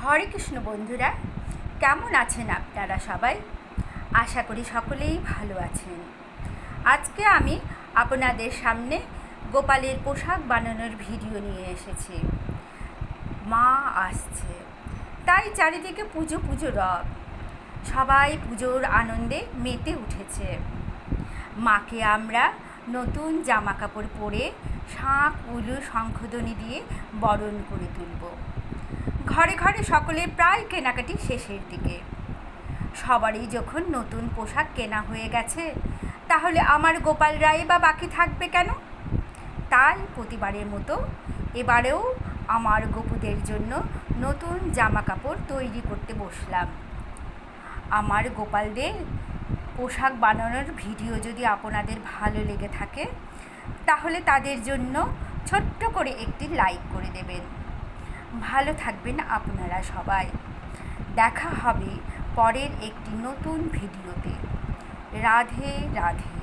হরে কৃষ্ণ বন্ধুরা, কেমন আছেন আপনারা সবাই? আশা করি সকলেই ভালো আছেন। আজকে আমি আপনাদের সামনে গোপালের পোশাক বানানোর ভিডিও নিয়ে এসেছি। মা আসছে, তাই চারিদিকে পুজো পুজো রব। সবাই পুজোর আনন্দে মেতে উঠেছে। মাকে আমরা নতুন জামা কাপড় পরে শাঁখ উলু শঙ্খধ্বনি দিয়ে বরণ করে তুলব। ঘরে ঘরে সকলের প্রায় কেনাকাটি শেষের দিকে। সবারই যখন নতুন পোশাক কেনা হয়ে গেছে, তাহলে আমার গোপাল রায় বা বাকি থাকবে কেন? তাই প্রতিবারের মতো এবারেও আমার গোপুদের জন্য নতুন জামা কাপড় তৈরি করতে বসলাম। আমার গোপালদের পোশাক বানানোর ভিডিও যদি আপনাদের ভালো লেগে থাকে, তাহলে তাদের জন্য ছোট্ট করে একটি লাইক করে দেবেন। ভালো থাকবেন আপনারা সবাই। দেখা হবে পরের একটি নতুন ভিডিওতে। রাধে রাধে।